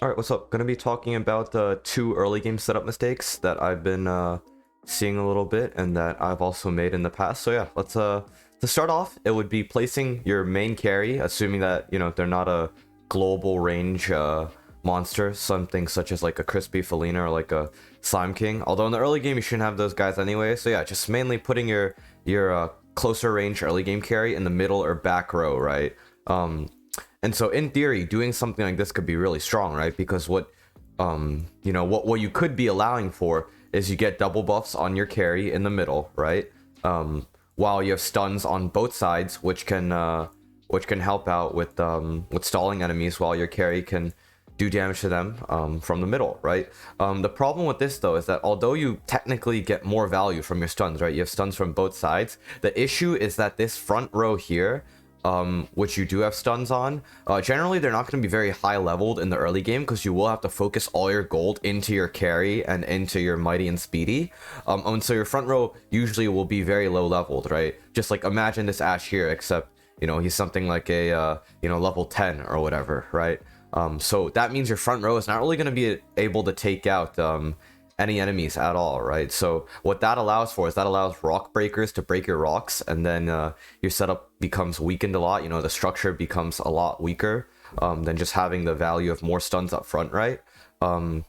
All right, what's up? Gonna be talking about the two early game setup mistakes that I've been seeing a little bit and that I've also made in the past. So yeah, let's to start off, it would be placing your main carry, assuming that they're not a global range monster, something such as like a Crispy Felina or like a Slime King. Although in the early game you shouldn't have those guys anyway. So yeah, just mainly putting your closer range early game carry in the middle or back row, right? And so in theory, doing something like this could be really strong, right? Because what you could be allowing for is you get double buffs on your carry in the middle, right? While you have stuns on both sides, which can help out with stalling enemies, while your carry can do damage to them from the middle, right? The problem with this though is that although you technically get more value from your stuns, right? You have stuns from both sides. The issue is that this front row here, which you do have stuns on, generally they're not going to be very high leveled in the early game because you will have to focus all your gold into your carry and into your mighty and speedy, and so your front row usually will be very low leveled, right? Just like imagine this Ash here, except he's something like a level 10 or whatever, right? So that means your front row is not really going to be able to take out any enemies at all, right? So what that allows for is that allows rock breakers to break your rocks, and then your setup becomes weakened a lot. The structure becomes a lot weaker than just having the value of more stuns up front, right? And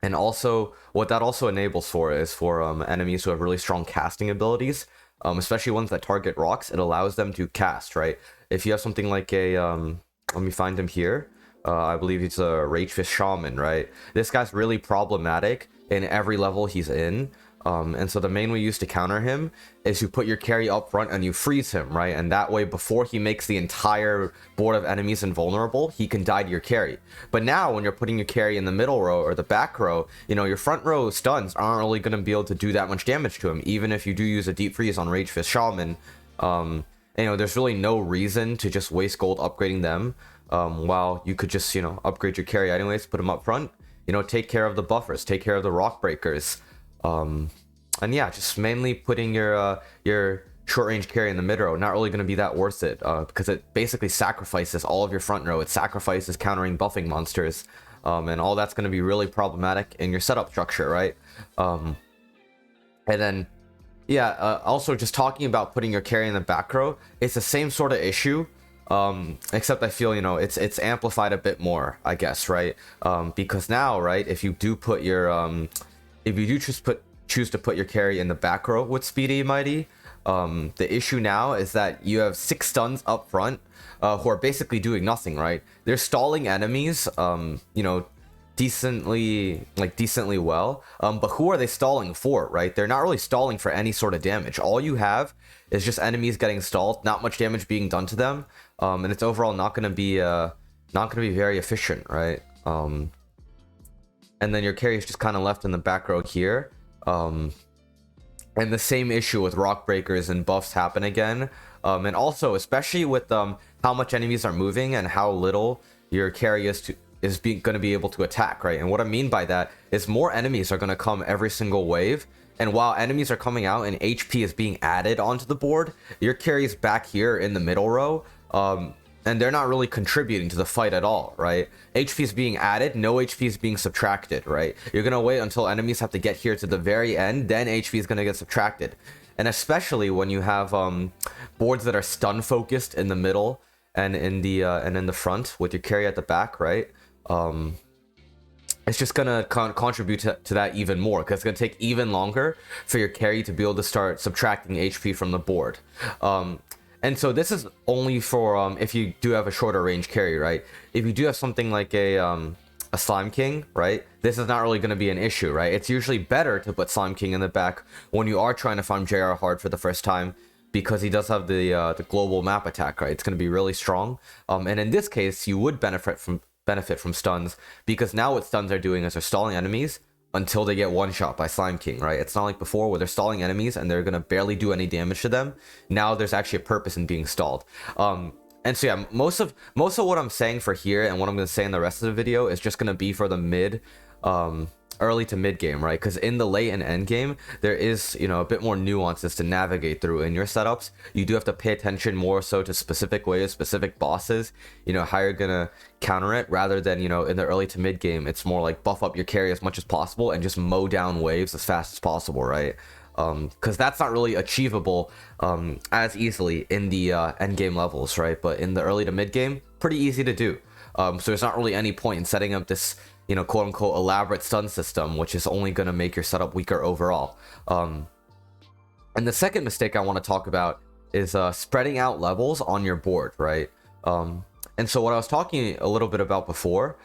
also what that also enables for is for enemies who have really strong casting abilities, especially ones that target rocks. It allows them to cast, right? If you have something like a let me find him here. I believe he's a Ragefish Shaman, right? This guy's really problematic in every level he's in. And so the main way you use to counter him is you put your carry up front and you freeze him, right? And that way, before he makes the entire board of enemies invulnerable, he can die to your carry. But now, when you're putting your carry in the middle row or the back row, your front row stuns aren't really going to be able to do that much damage to him, even if you do use a deep freeze on Ragefish Shaman. There's really no reason to just waste gold upgrading them. While you could just upgrade your carry anyways, put them up front, take care of the buffers, take care of the rock breakers, and yeah, just mainly putting your short range carry in the mid row. Not really going to be that worth it, because it basically sacrifices all of your front row. It sacrifices countering buffing monsters, and all that's going to be really problematic in your setup structure, right? And then yeah, also just talking about putting your carry in the back row, it's the same sort of issue. Except I feel it's amplified a bit more, I guess, right? Because now, right, if you do put your if you do choose to put your carry in the back row with Speedy Mighty, the issue now is that you have 6 stuns up front, who are basically doing nothing, right? They're stalling enemies, decently well, but who are they stalling for, right? They're not really stalling for any sort of damage. All you have is just enemies getting stalled, not much damage being done to them, and it's overall not going to be very efficient, right? And then your carry is just kind of left in the back row here, and the same issue with rock breakers and buffs happen again, and also especially with how much enemies are moving and how little your carry is going to be able to attack, right? And what I mean by that is more enemies are going to come every single wave, and while enemies are coming out and HP is being added onto the board, your carry's back here in the middle row, and they're not really contributing to the fight at all, right? HP is being added, no HP is being subtracted, right? You're going to wait until enemies have to get here to the very end, then HP is going to get subtracted. And especially when you have boards that are stun focused in the middle and in the front with your carry at the back, right? It's just gonna contribute to that even more, because it's gonna take even longer for your carry to be able to start subtracting HP from the board. And so this is only for if you do have a shorter range carry, right? If you do have something like a Slime King, right? This is not really going to be an issue, right? It's usually better to put Slime King in the back when you are trying to farm JR hard for the first time, because he does have the global map attack, right? It's going to be really strong. And in this case, you would benefit from stuns, because now what stuns are doing is they're stalling enemies until they get one shot by Slime King, right? It's not like before where they're stalling enemies and they're gonna barely do any damage to them. Now there's actually a purpose in being stalled. And so yeah, most of what I'm saying for here and what I'm gonna say in the rest of the video is just gonna be for the mid early to mid game, right? Because in the late and end game, there is, you know, a bit more nuances to navigate through in your setups. You do have to pay attention more so to specific waves, specific bosses, you know, how you're gonna counter it, rather than, you know, in the early to mid game, it's more like buff up your carry as much as possible and just mow down waves as fast as possible, right? Because that's not really achievable as easily in the end game levels, right? But in the early to mid game, pretty easy to do. So there's not really any point in setting up this, you know, quote unquote elaborate stun system, which is only going to make your setup weaker overall. And the second mistake I want to talk about is spreading out levels on your board, right? And so what I was talking a little bit about before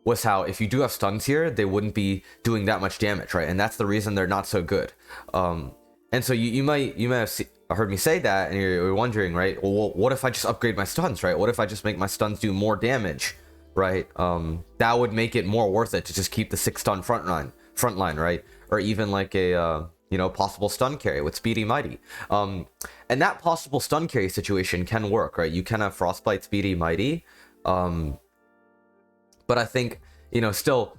was how if you do have stuns here, they wouldn't be doing that much damage, right? And that's the reason they're not so good. And so you might have heard me say that, and you're wondering, right? Well, what if I just upgrade my stuns, right? What if I just make my stuns do more damage, right? That would make it more worth it to just keep the 6 stun front line, right? Or even like a you know, possible stun carry with Speedy Mighty. And that possible stun carry situation can work, right? You can have Frostbite, Speedy Mighty. But I think, you know, still,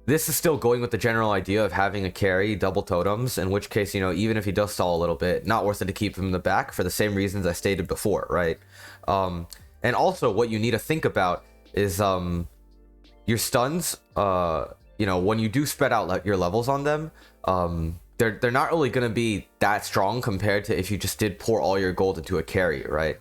this is still going with the general idea of having a carry, double totems, in which case, you know, even if he does stall a little bit, not worth it to keep him in the back for the same reasons I stated before, right? And also what you need to think about is your stuns, you know, when you do spread out your levels on them, they're not really going to be that strong compared to if you just did pour all your gold into a carry, right?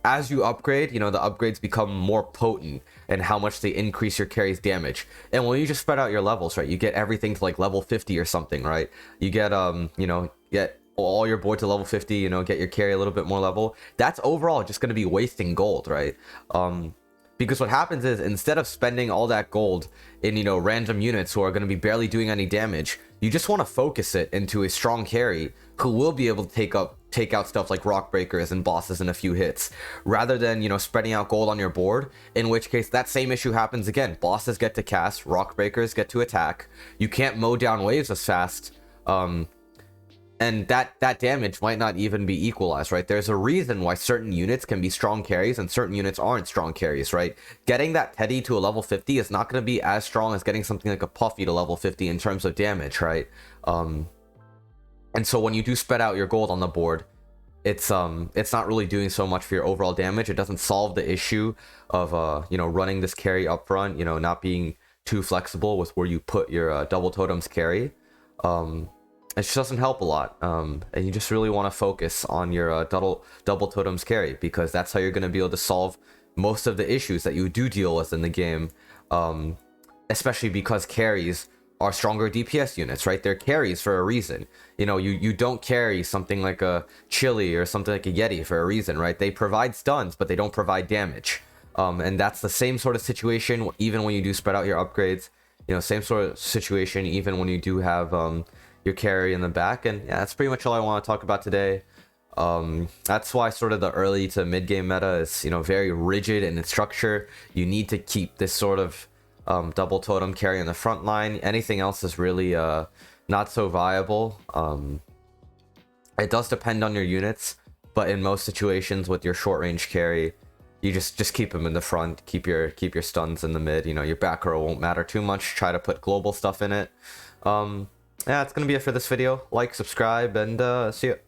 As you upgrade, you know, the upgrades become more potent and how much they increase your carry's damage. And when you just spread out your levels, right, you get everything to like level 50 or something, right? You get, you know, get all your board to level 50, you know, get your carry a little bit more level. That's overall just going to be wasting gold, right? Because what happens is, instead of spending all that gold in, you know, random units who are going to be barely doing any damage, you just want to focus it into a strong carry who will be able to take out stuff like rock breakers and bosses in a few hits, rather than, you know, spreading out gold on your board, in which case that same issue happens again. Bosses get to cast, rock breakers get to attack, you can't mow down waves as fast, and that damage might not even be equalized, right? There's a reason why certain units can be strong carries and certain units aren't strong carries, right? Getting that Teddy to a level 50 is not going to be as strong as getting something like a Puffy to level 50 in terms of damage, right? And so when you do spread out your gold on the board, it's not really doing so much for your overall damage. It doesn't solve the issue of you know, running this carry up front, you know, not being too flexible with where you put your double totems carry. It just doesn't help a lot, and you just really want to focus on your double totems carry, because that's how you're going to be able to solve most of the issues that you do deal with in the game, especially because carries are stronger DPS units, right? They're carries for a reason. You know, you don't carry something like a Chili or something like a Yeti for a reason, right? They provide stuns, but they don't provide damage, and that's the same sort of situation even when you do spread out your upgrades. You know, same sort of situation even when you do have your carry in the back. And yeah, that's pretty much all I want to talk about today. That's why sort of the early to mid game meta is, you know, very rigid in its structure. You need to keep this sort of double totem carry in the front line. Anything else is really not so viable. It does depend on your units, but in most situations with your short range carry, you just keep them in the front, keep your stuns in the mid. You know, your back row won't matter too much. Try to put global stuff in it. Yeah, that's gonna be it for this video. Like, subscribe, and see you.